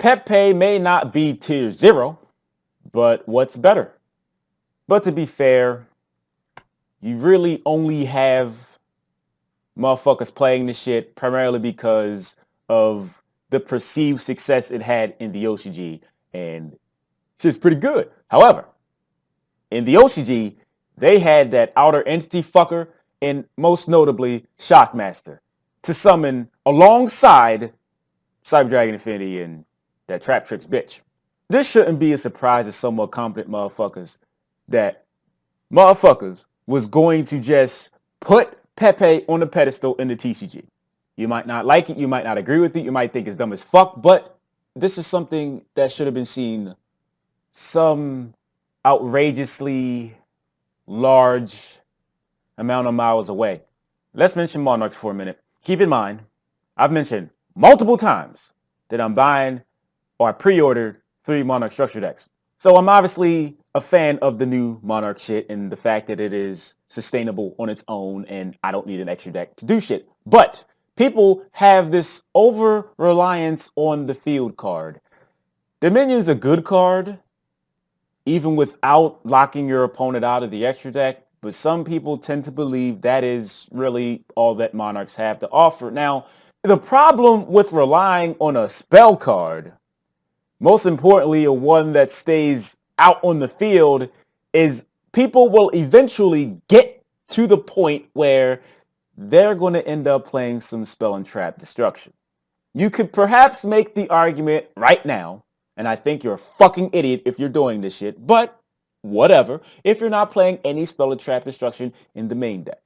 PePe may not be tier 0, but what's better? But to be fair, you really only have motherfuckers playing this shit primarily because of the perceived success it had in the OCG, and shit's pretty good. However, in the OCG, they had that outer entity fucker and most notably Shockmaster to summon alongside Cyber Dragon Infinity and that Trap Tricks bitch. This shouldn't be a surprise to some more competent motherfuckers that motherfuckers was going to just put PePe on the pedestal in the TCG. You might not like it, you might not agree with it, you might think it's dumb as fuck, but this is something that should have been seen some outrageously large amount of miles away. Let's mention Monarchs for a minute. Keep in mind, I've mentioned multiple times that I'm buying or I pre-ordered 3 Monarch structure decks. So I'm obviously a fan of the new Monarch shit and the fact that it is sustainable on its own and I don't need an extra deck to do shit. But people have this over-reliance on the field card. Dominion's a good card, even without locking your opponent out of the extra deck, but some people tend to believe that is really all that Monarchs have to offer. Now, the problem with relying on a spell card, most importantly, a one that stays out on the field, is people will eventually get to the point where they're going to end up playing some spell and trap destruction. You could perhaps make the argument right now, and I think you're a fucking idiot if you're doing this shit, but whatever, if you're not playing any spell and trap destruction in the main deck.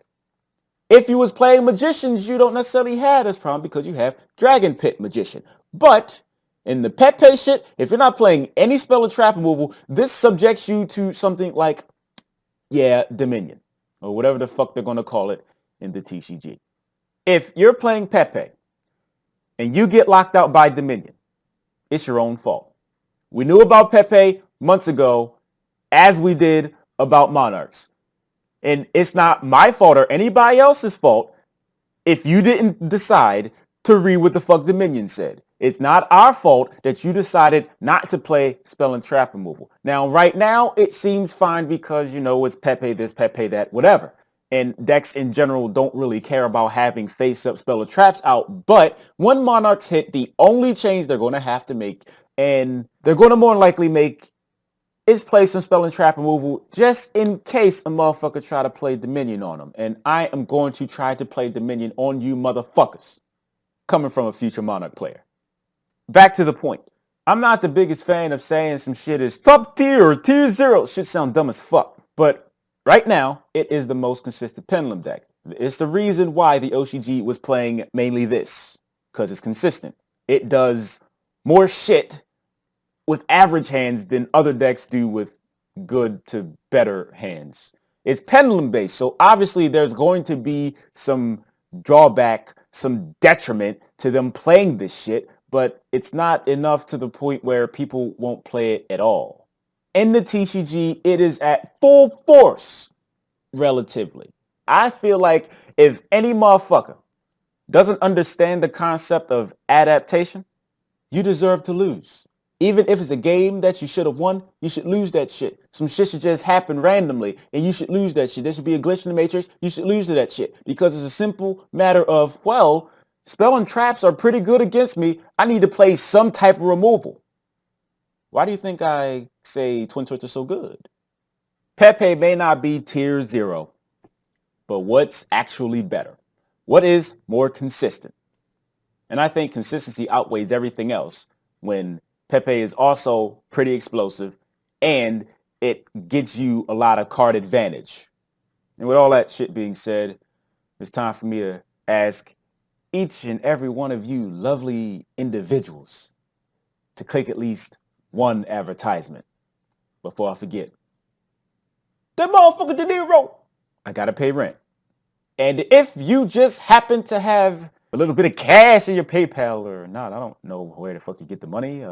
If you was playing Magicians, you don't necessarily have this problem because you have Dragon Pit Magician. But in the PePe shit, if you're not playing any spell or trap removal, this subjects you to something like, Dominion, or whatever the fuck they're going to call it in the TCG. If you're playing PePe and you get locked out by Dominion, it's your own fault. We knew about PePe months ago, as we did about Monarchs. And it's not my fault or anybody else's fault if you didn't decide to read what the fuck Dominion said. It's not our fault that you decided not to play spell and trap removal. Now, right now, it seems fine because, it's PePe this, PePe that, whatever. And decks in general don't really care about having face-up spell and traps out. But when Monarchs hit, the only change they're going to have to make, and they're going to more likely make, is play some spell and trap removal just in case a motherfucker try to play Dominion on them. And I am going to try to play Dominion on you motherfuckers, coming from a future Monarch player. Back to the point. I'm not the biggest fan of saying some shit is top tier or tier 0. Shit sound dumb as fuck. But right now, it is the most consistent Pendulum deck. It's the reason why the OCG was playing mainly this, because it's consistent. It does more shit with average hands than other decks do with good to better hands. It's pendulum based, so obviously there's going to be some drawback, some detriment to them playing this shit, but it's not enough to the point where people won't play it at all. In the TCG, it is at full force, relatively. I feel like if any motherfucker doesn't understand the concept of adaptation, you deserve to lose. Even if it's a game that you should have won, you should lose that shit. Some shit should just happen randomly, and you should lose that shit. There should be a glitch in the matrix. You should lose to that shit. Because it's a simple matter of, spell and traps are pretty good against me. I need to play some type of removal. Why do you think I say Twin Twitch are so good? PePe may not be tier 0, but what's actually better? What is more consistent? And I think consistency outweighs everything else when PePe is also pretty explosive, and it gets you a lot of card advantage. And with all that shit being said, it's time for me to ask each and every one of you lovely individuals to click at least one advertisement before I forget. That motherfucker De Niro, I gotta pay rent. And if you just happen to have a little bit of cash in your PayPal or not, I don't know where the fuck you get the money.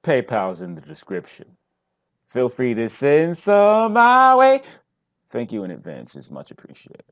PayPal's in the description. Feel free to send some my way. Thank you in advance. It's much appreciated.